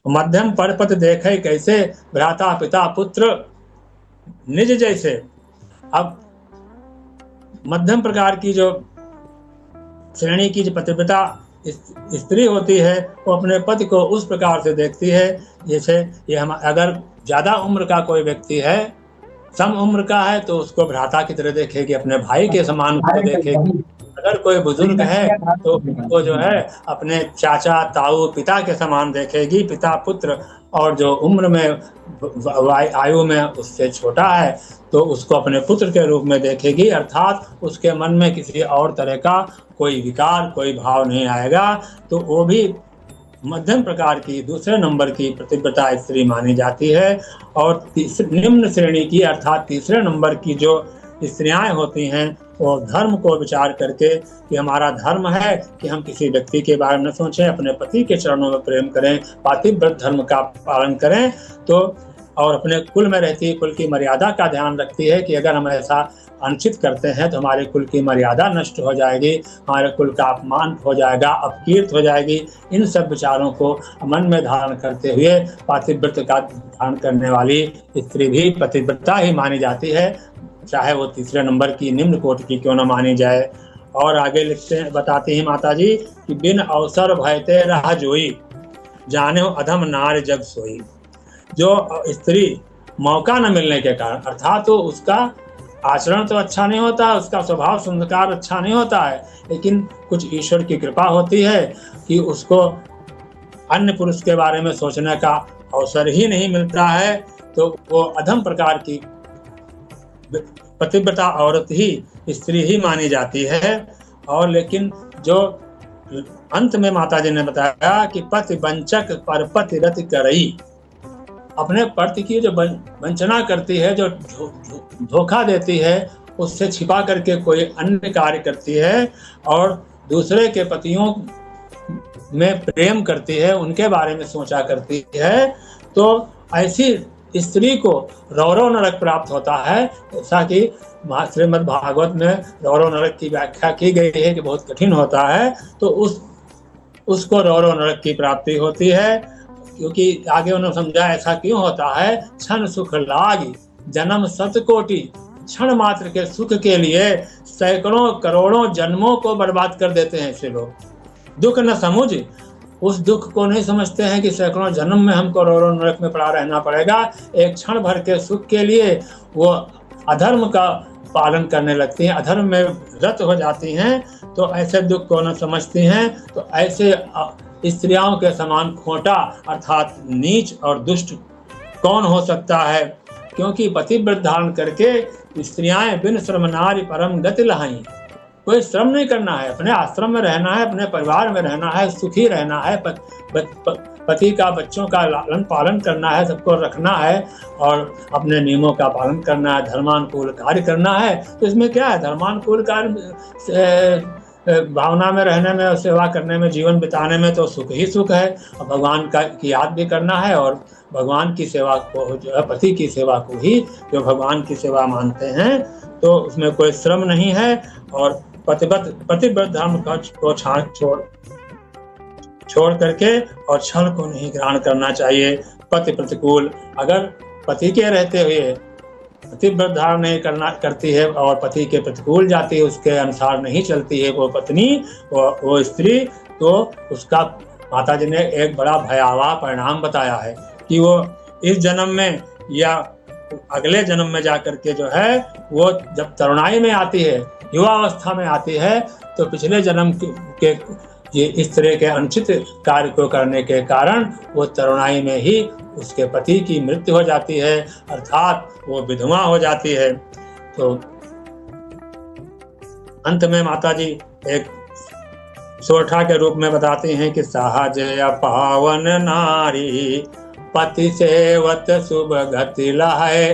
मध्यम परपत देखे कैसे, भ्राता पिता पुत्र निज जैसे। अब मध्यम प्रकार की जो श्रेणी की जो पतिव्रता स्त्री होती है, वो अपने पति को उस प्रकार से देखती है जैसे ये हम, अगर ज्यादा उम्र का कोई व्यक्ति है, सम उम्र का है, तो उसको भ्राता की तरह देखेगी, अपने भाई के समान को देखेगी। अगर कोई बुजुर्ग है तो उसको जो है अपने चाचा ताऊ पिता के समान देखेगी, पिता पुत्र। और जो उम्र में आयु में उससे छोटा है तो उसको अपने पुत्र के रूप में देखेगी, अर्थात उसके मन में किसी और तरह का कोई विकार, कोई भाव नहीं आएगा। तो वो भी मध्यम प्रकार की दूसरे नंबर की पतिव्रता स्त्री मानी जाती है। और निम्न श्रेणी की अर्थात तीसरे नंबर की जो स्त्रियां होती हैं, वो धर्म को विचार करके कि हमारा धर्म है कि हम किसी व्यक्ति के बारे में सोचें, अपने पति के चरणों में प्रेम करें, पातिव्रत धर्म का पालन करें। तो और अपने कुल में रहती है, कुल की मर्यादा का ध्यान रखती है कि अगर हम ऐसा अनुचित करते हैं तो हमारे कुल की मर्यादा नष्ट हो जाएगी, हमारे कुल का अपमान हो जाएगा, अपकीर्त हो जाएगी। इन सब विचारों को मन में धारण करते हुए पातिव्रत का धारण करने वाली स्त्री भी पतिव्रता ही मानी जाती है, चाहे वो तीसरे नंबर की निम्न कोटि की क्यों न मानी जाए। और आगे लिखते हैं, बताती हैं माता जी कि बिन अवसर भयते रह जोई, जाने अधम नार जग सोई। जो स्त्री मौका न मिलने के कारण, अर्थात तो उसका आचरण तो अच्छा नहीं होता, उसका स्वभाव संस्कार अच्छा नहीं होता है, लेकिन कुछ ईश्वर की कृपा होती है कि उसको अन्य पुरुष के बारे में सोचने का अवसर ही नहीं मिलता है, तो वो अधम प्रकार की पतिव्रता औरत ही, स्त्री ही मानी जाती है। और लेकिन जो अंत में माता जी ने बताया कि पति वंचक पर पति रति करई, अपने पति की जो वंचना करती है, जो धोखा देती है, उससे छिपा करके कोई अन्य कार्य करती है और दूसरे के पतियों में प्रेम करती है, उनके बारे में सोचा करती है, तो ऐसी स्त्री को रौरव नरक प्राप्त होता है। जैसा कि श्रीमद् भागवत में रौरव नरक की व्याख्या की गई है कि बहुत कठिन होता है, तो उसको रौरव नरक की प्राप्ति होती है। क्योंकि आगे उन्होंने समझा ऐसा क्यों होता है, क्षण सुख लागी जन्म सतकोटि, क्षण मात्र के सुख के लिए सैकड़ों करोड़ों जन्मों को बर्बाद कर देते हैं ऐसे लोग। दुख न समझ, उस दुख को नहीं समझते हैं कि सैकड़ों जन्म में हमको रौरव नरक में पड़ा रहना पड़ेगा। एक क्षण भर के सुख के लिए वो अधर्म का पालन करने लगती हैं, अधर्म में रत हो जाती हैं, तो ऐसे दुख को न समझती हैं। तो ऐसे स्त्रियों के समान खोटा अर्थात नीच और दुष्ट कौन हो सकता है, क्योंकि पतिव्रत धारण करके स्त्रियां बिन श्रम नारी परम गति लहाई। कोई श्रम नहीं करना है, अपने आश्रम में रहना है, अपने परिवार में रहना है, सुखी रहना है, पति का बच्चों का लालन पालन करना है, सबको रखना है और अपने नियमों का पालन करना है, धर्मानुकूल कार्य करना है। तो इसमें क्या है, धर्मानुकूल कार्य भावना में रहने में और सेवा करने में, जीवन बिताने में तो सुख ही सुख है। और भगवान की याद भी करना है और भगवान की सेवा को, जो है पति की सेवा को ही जो भगवान की सेवा मानते हैं, तो उसमें कोई श्रम नहीं है। और पतिव्रत धर्म को छोड़ करके और छल को नहीं ग्रहण करना चाहिए। पति प्रतिकूल, अगर पति के रहते हुए पतिव्रत धारण नहीं करती है और पति के प्रतिकूल जाती है, उसके अनुसार नहीं चलती है वो पत्नी, वो स्त्री, तो उसका माता जी ने एक बड़ा भयावह परिणाम बताया है कि वो इस जन्म में या अगले जन्म में जाकर के जो है, वो जब तरुणाई में आती है, युवा अवस्था में आती है, तो पिछले जन्म के ये इस तरह के अनुचित कार्य को करने के कारण वो तरुणाई में ही उसके पति की मृत्यु हो जाती है, अर्थात वो विधवा हो जाती है। तो अंत में माता जी एक सोठा के रूप में बताती हैं कि सहज पावन नारी पति सेवत शुभ गति लहाए।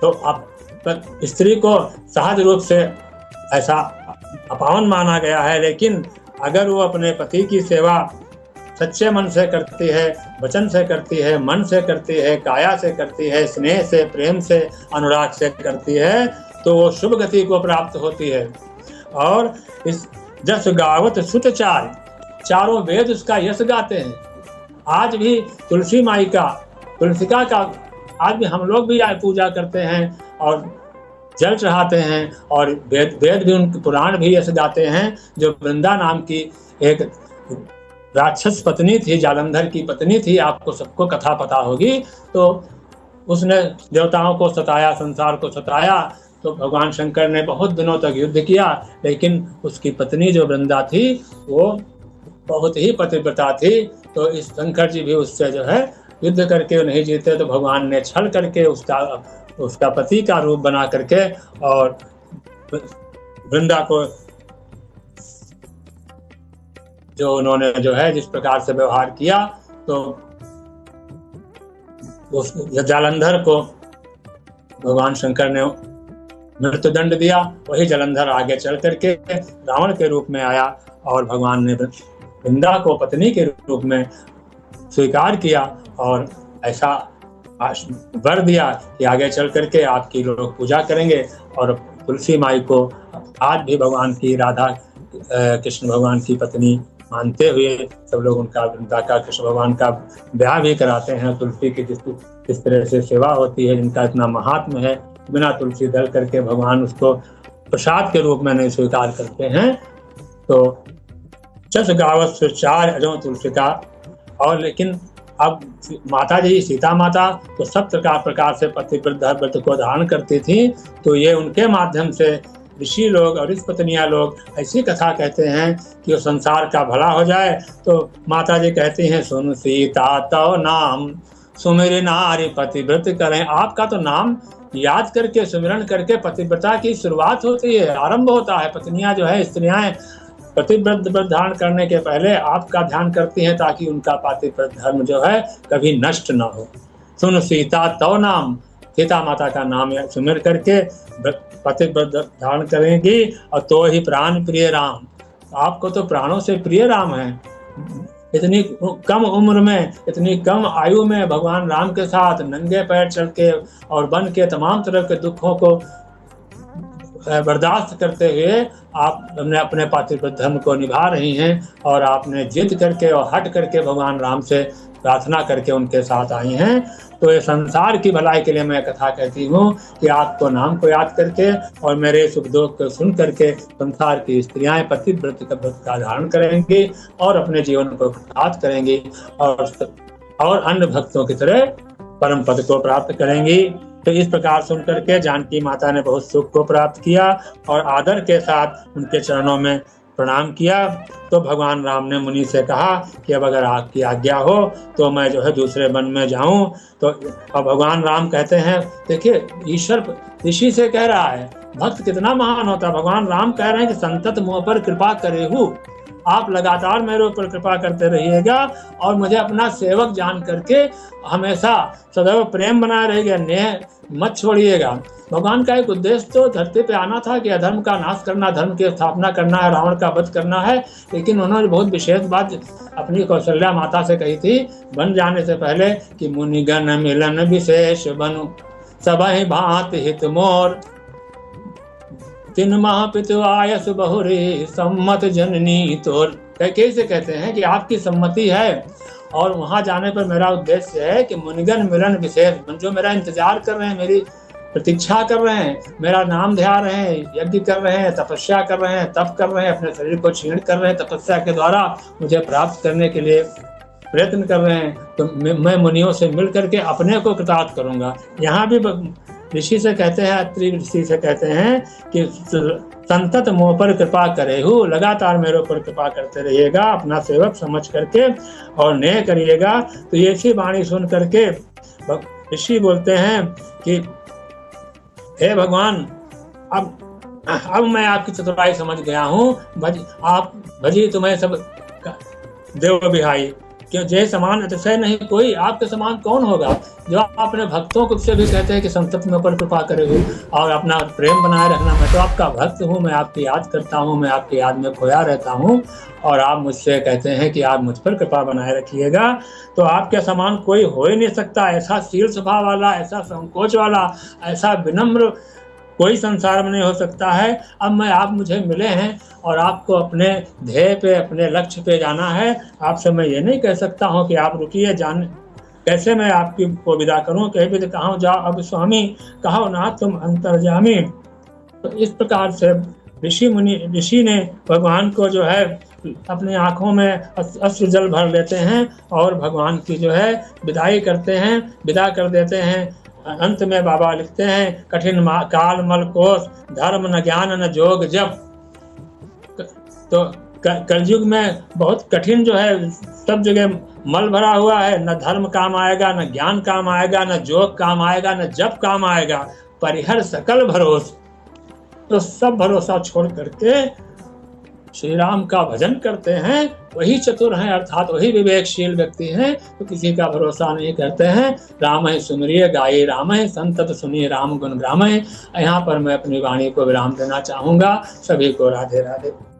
तो अब स्त्री को सहज रूप से ऐसा अपावन माना गया है, लेकिन अगर वो अपने पति की सेवा सच्चे मन से करती है, वचन से करती है, मन से करती है, काया से करती है, स्नेह से, प्रेम से, अनुराग से करती है, तो वो शुभ गति को प्राप्त होती है। और इस जस गावत सुत चार, चारों वेद उसका यश गाते हैं। आज भी तुलसी माई का, तुलसिका का आज भी हम लोग भी पूजा करते हैं और जल चढ़ाते हैं, और वेद भी, उनके पुराण भी ऐसे गाते हैं। जो वृंदा नाम की एक राक्षस पत्नी थी, जालंधर की पत्नी थी, आपको सबको कथा पता होगी। तो उसने देवताओं को सताया, संसार को सताया, तो भगवान शंकर ने बहुत दिनों तक युद्ध किया, लेकिन उसकी पत्नी जो वृंदा थी वो बहुत ही पतिव्रता थी। तो इस शंकर जी भी उससे जो है युद्ध करके नहीं जीते, तो भगवान ने छल करके उसका पति का रूप बना करके और वृंदा को जो उन्होंने जो है जिस प्रकार से व्यवहार किया, तो उस जालंधर को भगवान शंकर ने मृत्युदंड दिया। वही जालंधर आगे चल करके रावण के रूप में आया और भगवान ने वृंदा को पत्नी के रूप में स्वीकार किया और ऐसा वर दिया कि आगे चल करके आपकी लोग पूजा करेंगे। और तुलसी माई को आज भी भगवान की, राधा कृष्ण भगवान की पत्नी मानते हुए सब लोग उनका, वृंदा का, कृष्ण भगवान का ब्याह भी कराते हैं। तुलसी की जिस तरह से सेवा होती है, जिनका इतना महात्म्य है, बिना तुलसी दल करके भगवान उसको प्रसाद के रूप में नहीं स्वीकार करते हैं। तो चस गावत चार अजो तुलसी का। और लेकिन अब माता जी सीता माता तो सब प्रकार से पतिव्रत व्रत को धारण करती थी। तो ये उनके माध्यम से ऋषि लोग और ऋषि पत्नियां लोग ऐसी कथा कहते हैं कि वो संसार का भला हो जाए। तो माता जी कहती हैं, सुन सीता तो नाम सुमिर नारी पतिव्रत करें। आपका तो नाम याद करके, सुमिरन करके पतिव्रता की शुरुआत होती है, आरंभ होता है। पत्नियां जो है, स्त्रियां पतिव्रत व्रत धारण करने के पहले आपका ध्यान करती हैं, ताकि उनका पतिव्रत धर्म जो है कभी नष्ट न हो। सुन सीता तो नाम, सीता माता का नाम सुमिर करके पतिव्रत धारण करेंगी, और तो ही प्राण प्रिय राम। आपको तो प्राणों से प्रिय राम है। इतनी कम उम्र में, इतनी कम आयु में भगवान राम के साथ नंगे पैर चल के और वन के तमाम तरह के दुखों को बर्दाश्त करते हुए आप अपने पतिव्रत धर्म को निभा रही हैं। और आपने जिद करके और हट करके भगवान राम से प्रार्थना करके उनके साथ आई हैं। तो ये संसार की भलाई के लिए मैं कथा कहती हूँ कि आपको नाम को याद करके और मेरे सुख दुख को सुन करके संसार की स्त्रियां पतिव्रत का धारण करेंगी और अपने जीवन को प्रभावित करेंगी, और अन्य भक्तों की तरह परम पद को प्राप्त करेंगी। तो इस प्रकार सुन करके जानकी माता ने बहुत सुख को प्राप्त किया और आदर के साथ उनके चरणों में प्रणाम किया। तो भगवान राम ने मुनि से कहा कि अब अगर आपकी आज्ञा हो तो मैं जो है दूसरे वन में जाऊं। तो अब भगवान राम कहते हैं, देखिए ईश्वर ऋषि से कह रहा है, भक्त कितना महान होता है। भगवान राम कह रहे हैं कि संतत मुझ पर कृपा करेहु, आप लगातार मेरे ऊपर कृपा करते रहिएगा और मुझे अपना सेवक जान करके हमेशा सदैव प्रेम बनाए रहिएगा, नेह मत छोड़िएगा। भगवान का एक उद्देश्य तो धरती पे आना था कि अधर्म का नाश करना, धर्म की स्थापना करना है, रावण का वध करना है। लेकिन उन्होंने बहुत विशेष बात अपनी कौशल्या माता से कही थी बन जाने से पहले कि मुनिगण मिलन विशेष बनु सबहि भांति हित मोर, तीन माह पितु आयस बहुरी सम्मत जननी तोर। कैसे कहते हैं कि आपकी सम्मति है और वहां जाने पर मेरा उद्देश्य है कि मुनिगण मिलन विशेष, जो मेरा इंतजार कर रहे हैं, मेरी प्रतीक्षा कर रहे हैं, मेरा नाम ध्यान रहे हैं, यज्ञ कर रहे हैं, तपस्या कर रहे हैं, तप कर रहे हैं, अपने शरीर को क्षीण कर रहे हैं, तपस्या के द्वारा मुझे प्राप्त करने के लिए प्रयत्न कर रहे हैं। तो मैं मुनियों से मिल करके अपने को कृतार्थ करूंगा। यहाँ भी ऋषि से कहते हैं, अत्रि ऋषि से कहते हैं कि संतत मुँह पर कृपा करेहु, लगातार मेरे ऊपर कृपा करते रहिएगा, अपना सेवक समझ करके और नेह करिएगा। तो ये सी वाणी सुन करके ऋषि बोलते हैं कि हे भगवान, अब मैं आपकी चतुराई समझ गया हूँ। आप भजी तुम्हें सब देव बिहाई, क्यों जय समान अतिशय नहीं कोई, आपके समान कौन होगा। जो अपने भक्तों को से भी कहते हैं कि संतत में पर कृपा करे हो और अपना प्रेम बनाए रखना। मैं तो आपका भक्त हूँ, मैं आपकी याद करता हूँ, मैं आपकी याद में खोया रहता हूँ और आप मुझसे कहते हैं कि आप मुझ पर कृपा बनाए रखिएगा। तो आपके समान कोई हो ही नहीं सकता, ऐसा शील स्वभाव वाला, ऐसा संकोच वाला, ऐसा विनम्र कोई संसार में नहीं हो सकता है। अब आप मुझे मिले हैं और आपको अपने ध्येय पे, अपने लक्ष्य पे जाना है। आपसे मैं ये नहीं कह सकता हूँ कि आप रुकिए, जान कैसे मैं आपकी को विदा करूं, कहीं भी कहा जाओ अब स्वामी, कहो ना तुम अंतर्यामी। तो इस प्रकार से ऋषि ने भगवान को जो है अपनी आंखों में अश्रु जल भर लेते हैं और भगवान की जो है विदाई करते हैं, विदा कर देते हैं। अंत में बाबा लिखते हैं, कठिन काल मल कोस, धर्म न ज्ञान न जोग जब। तो कलयुग में बहुत कठिन जो है, सब जगह मल भरा हुआ है, न धर्म काम आएगा, न ज्ञान काम आएगा, न जोग काम आएगा, न जप काम आएगा, परिहर सकल भरोसा। तो सब भरोसा छोड़ करके श्री राम का भजन करते हैं, वही चतुर हैं, अर्थात वही विवेकशील व्यक्ति हैं, तो किसी का भरोसा नहीं करते हैं। राम है सुमरिय गाये राम है, संतत सुनिए राम गुण ग्राम है। यहाँ पर मैं अपनी वाणी को विराम देना चाहूंगा। सभी को राधे राधे।